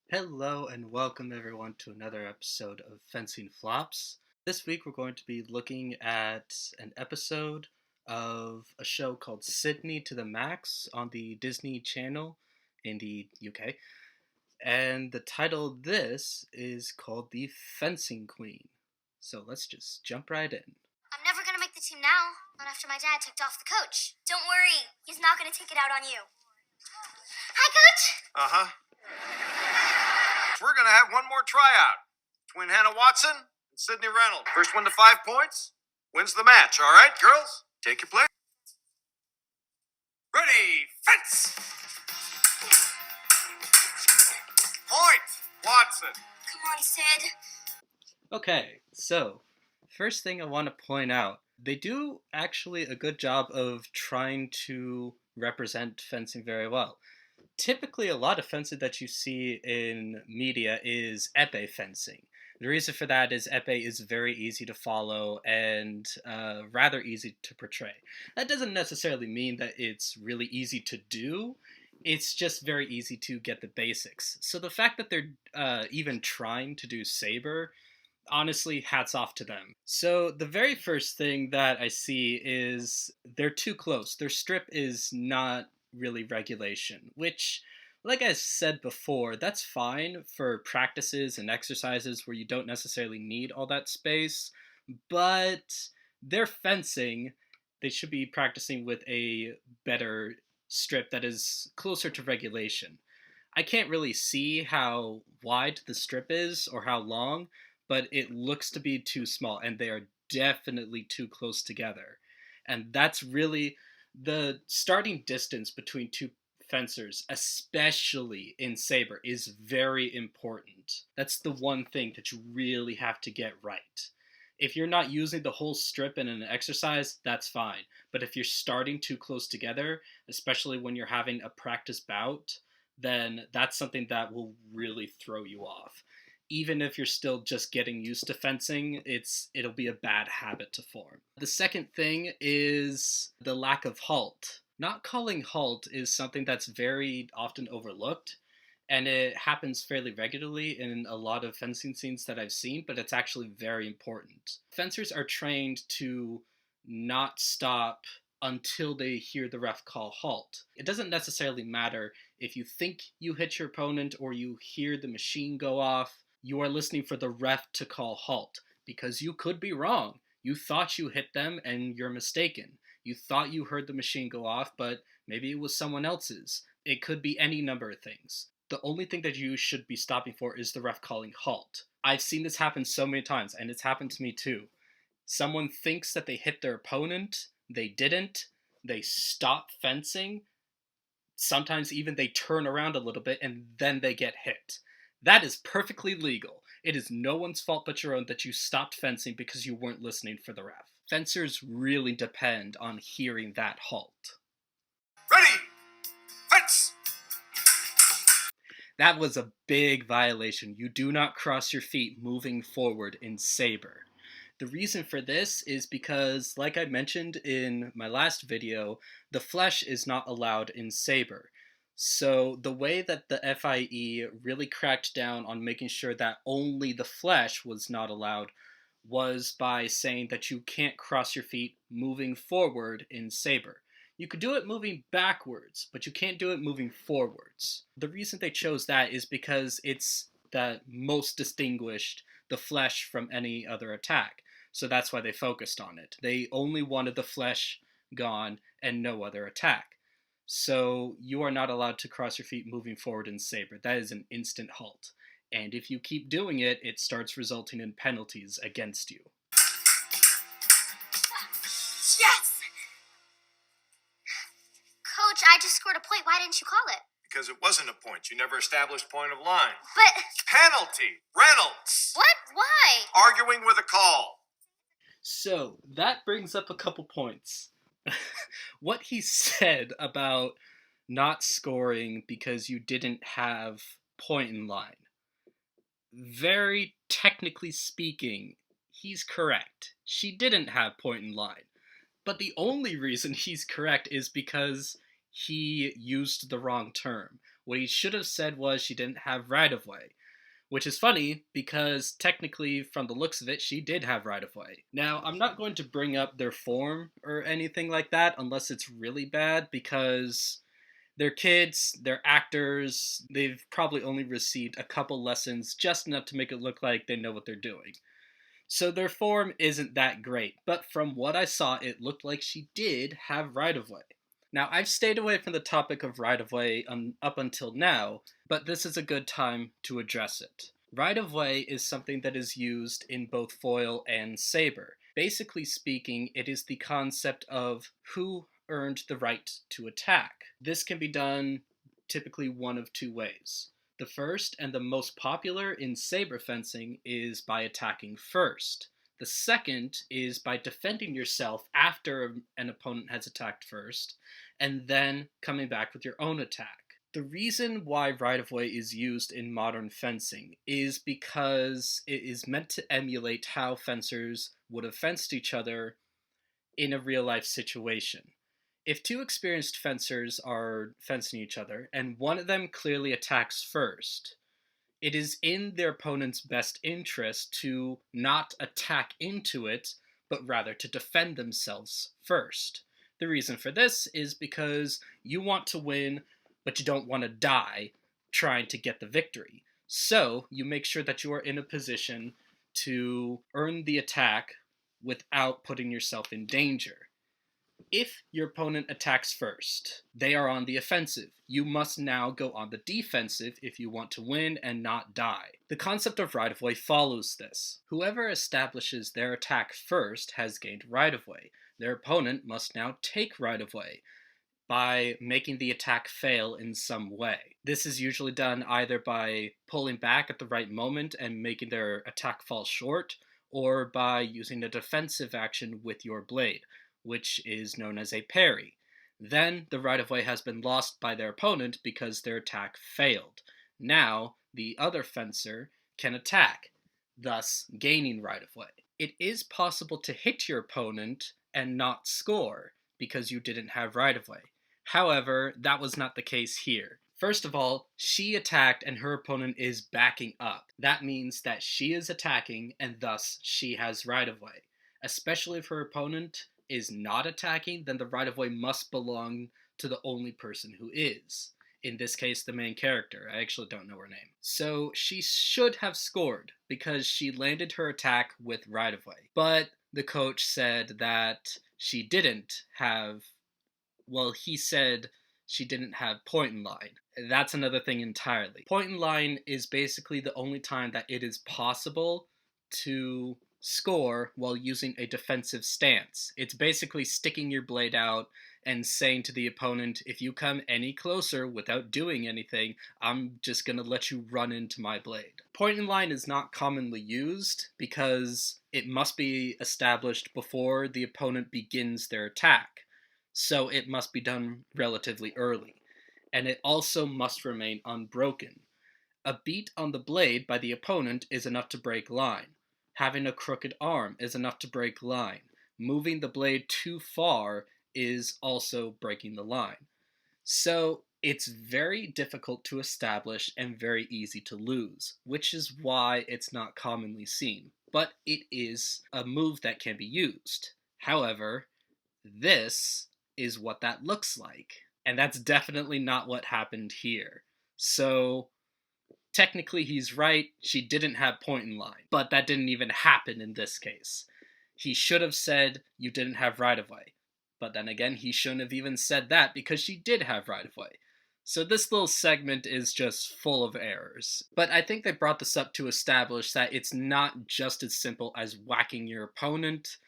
Hello and welcome everyone to another episode of Fencing Flops. This week we're going to be looking at an episode of a show called Sydney to the Max on the Disney Channel in the UK. And the title of this is called The Fencing Queen. So let's just jump right in. I'm never going to make the team now, not after my dad ticked off the coach. Don't worry, he's not going to take it out on you. Hi, Coach! Uh-huh. We're going to have one more tryout. Between Hannah Watson and Sydney Reynolds. First one to 5 points wins the match. All right, girls? Take your place. Ready, fence! Point, Watson. Come on, Sid. Okay, so first thing I want to point out, they do actually a good job of trying to represent fencing very well. Typically, a lot of fencing that you see in media is épée fencing. The reason for that is épée is very easy to follow and rather easy to portray. That doesn't necessarily mean that it's really easy to do. It's just very easy to get the basics. So the fact that they're even trying to do saber, honestly, hats off to them. So the very first thing that I see is they're too close. Their strip is not really regulation, which, like I said before, that's fine for practices and exercises where you don't necessarily need all that space, but they're fencing. They should be practicing with a better strip that is closer to regulation. I can't really see how wide the strip is or how long, but it looks to be too small, and they are definitely too close together. And that's really the starting distance between two fencers, especially in saber, is very important. That's the one thing that you really have to get right. If you're not using the whole strip in an exercise, that's fine. But if you're starting too close together, especially when you're having a practice bout, then that's something that will really throw you off. Even if you're still just getting used to fencing, it'll be a bad habit to form. The second thing is the lack of halt. Not calling halt is something that's very often overlooked, and it happens fairly regularly in a lot of fencing scenes that I've seen, but it's actually very important. Fencers are trained to not stop until they hear the ref call halt. It doesn't necessarily matter if you think you hit your opponent or you hear the machine go off. You are listening for the ref to call halt, because you could be wrong. You thought you hit them and you're mistaken. You thought you heard the machine go off, but maybe it was someone else's. It could be any number of things. The only thing that you should be stopping for is the ref calling halt. I've seen this happen so many times, and it's happened to me too. Someone thinks that they hit their opponent, they didn't, they stop fencing, sometimes even they turn around a little bit, and then they get hit. That is perfectly legal. It is no one's fault but your own that you stopped fencing because you weren't listening for the ref. Fencers really depend on hearing that halt. Ready, fence! That was a big violation. You do not cross your feet moving forward in saber. The reason for this is because, like I mentioned in my last video, the flesh is not allowed in saber. So the way that the FIE really cracked down on making sure that only the flesh was not allowed was by saying that you can't cross your feet moving forward in saber. You could do it moving backwards, but you can't do it moving forwards. The reason they chose that is because it's the most distinguished the flesh from any other attack. So that's why they focused on it. They only wanted the flesh gone and no other attack. So you are not allowed to cross your feet moving forward in saber. That is an instant halt. And if you keep doing it, it starts resulting in penalties against you. Yes! Coach, I just scored a point. Why didn't you call it? Because it wasn't a point. You never established point of line. But... Penalty! Reynolds! What? Why? Arguing with a call. So that brings up a couple points. What he said about not scoring because you didn't have point in line. Very technically speaking, he's correct. She didn't have point in line. But the only reason he's correct is because he used the wrong term. What he should have said was she didn't have right-of-way. Which is funny, because technically, from the looks of it, she did have right-of-way. Now, I'm not going to bring up their form or anything like that unless it's really bad, because they're kids, they're actors, they've probably only received a couple lessons, just enough to make it look like they know what they're doing. So their form isn't that great, but from what I saw, it looked like she did have right-of-way. Now, I've stayed away from the topic of right-of-way up until now, but this is a good time to address it. Right-of-way is something that is used in both foil and saber. Basically speaking, it is the concept of who earned the right to attack. This can be done typically one of two ways. The first and the most popular in saber fencing is by attacking first. The second is by defending yourself after an opponent has attacked first, and then coming back with your own attack. The reason why right-of-way is used in modern fencing is because it is meant to emulate how fencers would have fenced each other in a real-life situation. If two experienced fencers are fencing each other, and one of them clearly attacks first, it is in their opponent's best interest to not attack into it, but rather to defend themselves first. The reason for this is because you want to win, but you don't want to die trying to get the victory. So you make sure that you are in a position to earn the attack without putting yourself in danger. If your opponent attacks first, they are on the offensive. You must now go on the defensive if you want to win and not die. The concept of right-of-way follows this. Whoever establishes their attack first has gained right-of-way. Their opponent must now take right-of-way by making the attack fail in some way. This is usually done either by pulling back at the right moment and making their attack fall short, or by using a defensive action with your blade, which is known as a parry. Then the right-of-way has been lost by their opponent because their attack failed. Now, the other fencer can attack, thus gaining right-of-way. It is possible to hit your opponent and not score because you didn't have right-of-way. However, that was not the case here. First of all, she attacked and her opponent is backing up. That means that she is attacking and thus she has right-of-way. Especially if her opponent is not attacking, then the right-of-way must belong to the only person who is. In this case, the main character. I actually don't know her name. So she should have scored because she landed her attack with right-of-way. But the coach said that she didn't have, well, he said she didn't have point in line. That's another thing entirely. Point in line is basically the only time that it is possible to score while using a defensive stance. It's basically sticking your blade out and saying to the opponent, if you come any closer without doing anything, I'm just going to let you run into my blade. Point in line is not commonly used because it must be established before the opponent begins their attack. So it must be done relatively early. And it also must remain unbroken. A beat on the blade by the opponent is enough to break line. Having a crooked arm is enough to break line. Moving the blade too far is also breaking the line. So it's very difficult to establish and very easy to lose, which is why it's not commonly seen. But it is a move that can be used. However, this is what that looks like. And that's definitely not what happened here. So technically he's right, she didn't have point in line, but that didn't even happen in this case. He should have said you didn't have right-of-way, but then again he shouldn't have even said that because she did have right-of-way. So this little segment is just full of errors. But I think they brought this up to establish that it's not just as simple as whacking your opponent.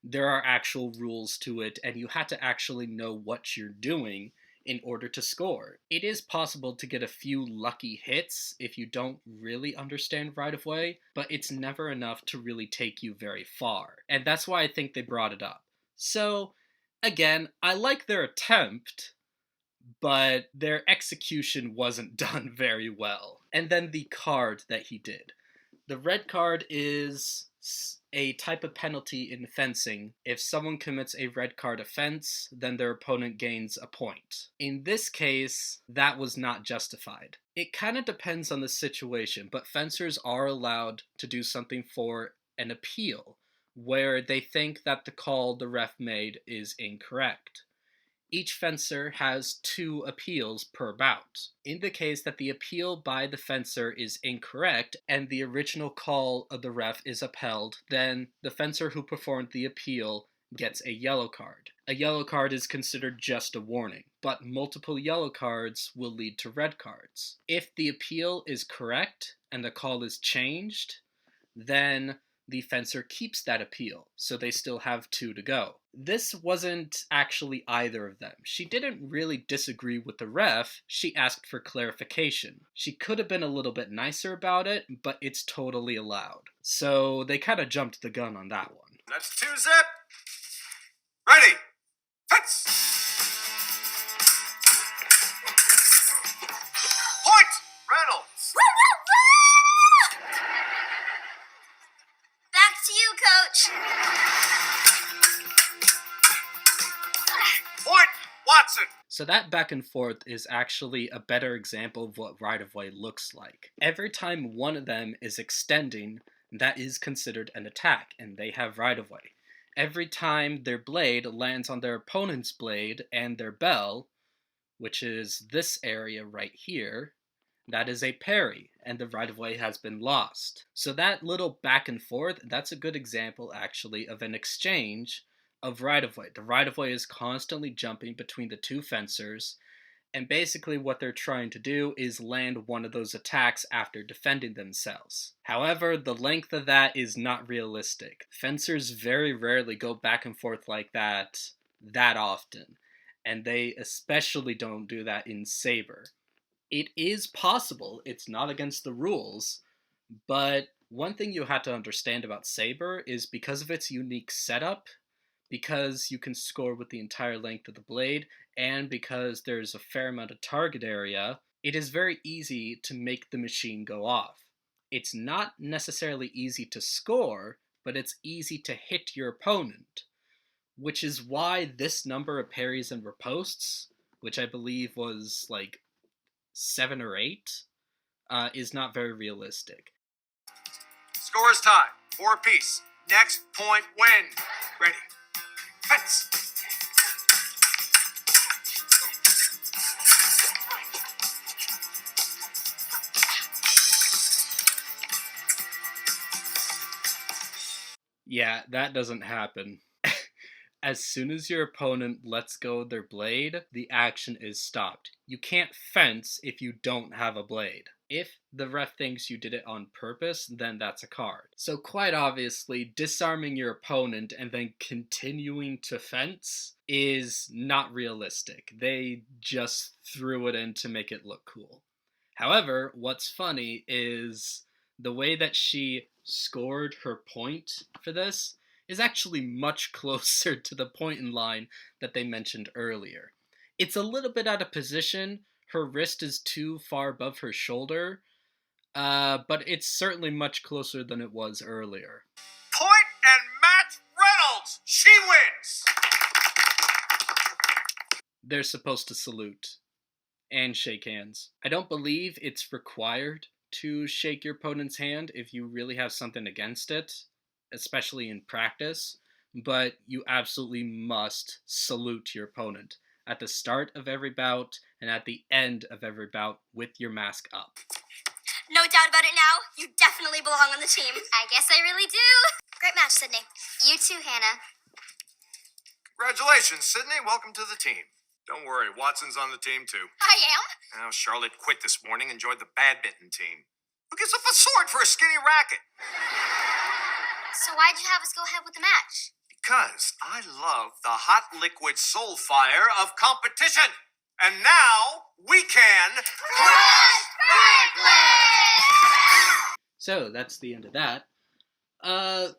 There are actual rules to it, and you have to actually know what you're doing in order to score. It is possible to get a few lucky hits if you don't really understand right-of-way, but it's never enough to really take you very far. And that's why I think they brought it up. So, again, I like their attempt, but their execution wasn't done very well. And then the card that he did. The red card is a type of penalty in fencing. If someone commits a red card offense, then their opponent gains a point. In this case, that was not justified. It kind of depends on the situation, but fencers are allowed to do something for an appeal, where they think that the call the ref made is incorrect. Each fencer has 2 appeals per bout. In the case that the appeal by the fencer is incorrect and the original call of the ref is upheld, then the fencer who performed the appeal gets a yellow card. A yellow card is considered just a warning, but multiple yellow cards will lead to red cards. If the appeal is correct and the call is changed, then the fencer keeps that appeal, so they still have 2 to go. This wasn't actually either of them. She didn't really disagree with the ref, she asked for clarification. She could have been a little bit nicer about it, but it's totally allowed. So they kind of jumped the gun on that one. That's 2 zip. Ready. Fence. Point. Reynolds. Back to you, Coach. Point. Watson. So that back and forth is actually a better example of what right-of-way looks like. Every time one of them is extending, that is considered an attack, and they have right-of-way. Every time their blade lands on their opponent's blade and their bell, which is this area right here, that is a parry, and the right-of-way has been lost. So that little back and forth, that's a good example, actually, of an exchange of right-of-way. The right-of-way is constantly jumping between the 2 fencers, and basically what they're trying to do is land one of those attacks after defending themselves. However, the length of that is not realistic. Fencers very rarely go back and forth like that often, and they especially don't do that in Saber. It is possible, it's not against the rules, but one thing you have to understand about Saber is because of its unique setup, because you can score with the entire length of the blade, and because there's a fair amount of target area, it is very easy to make the machine go off. It's not necessarily easy to score, but it's easy to hit your opponent, which is why this number of parries and riposts, which I believe was like 7 or 8, is not very realistic. Score is tied. 4 apiece. Next point win. Ready. Fence. Yeah, that doesn't happen. As soon as your opponent lets go of their blade, the action is stopped. You can't fence if you don't have a blade. If the ref thinks you did it on purpose, then that's a card. So quite obviously, disarming your opponent and then continuing to fence is not realistic. They just threw it in to make it look cool. However, what's funny is the way that she scored her point for this is actually much closer to the point in line that they mentioned earlier. It's a little bit out of position, her wrist is too far above her shoulder, but it's certainly much closer than it was earlier. Point and match Reynolds. She wins. They're supposed to salute and shake hands. I don't believe it's required to shake your opponent's hand if you really have something against it, especially in practice, but you absolutely must salute your opponent at the start of every bout and at the end of every bout with your mask up. No doubt about it now. You definitely belong on the team. I guess I really do. Great match, Sydney. You too, Hannah. Congratulations, Sydney. Welcome to the team. Don't worry, Watson's on the team too. I am? Now, Charlotte quit this morning and joined the badminton team. Who gives up a sword for a skinny racket? So why'd you have us go ahead with the match? Because I love the hot liquid soul fire of competition. And now we can Crush Franklin! So that's the end of that.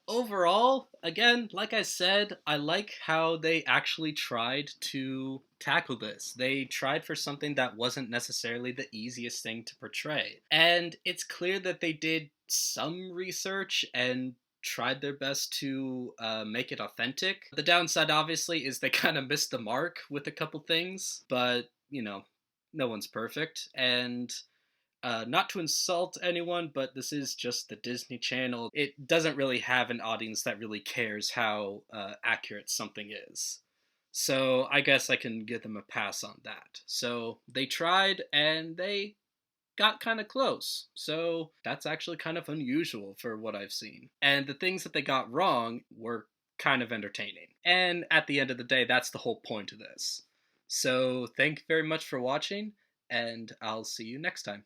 Overall, again, like I said, I like how they actually tried to tackle this. They tried for something that wasn't necessarily the easiest thing to portray. And it's clear that they did some research and tried their best to make it authentic. The downside, obviously, is they kind of missed the mark with a couple things, but, no one's perfect. And not to insult anyone, but this is just the Disney Channel. It doesn't really have an audience that really cares how accurate something is. So I guess I can give them a pass on that. So they tried and they got kind of close. So that's actually kind of unusual for what I've seen. And the things that they got wrong were kind of entertaining. And at the end of the day, that's the whole point of this. So thank you very much for watching, and I'll see you next time.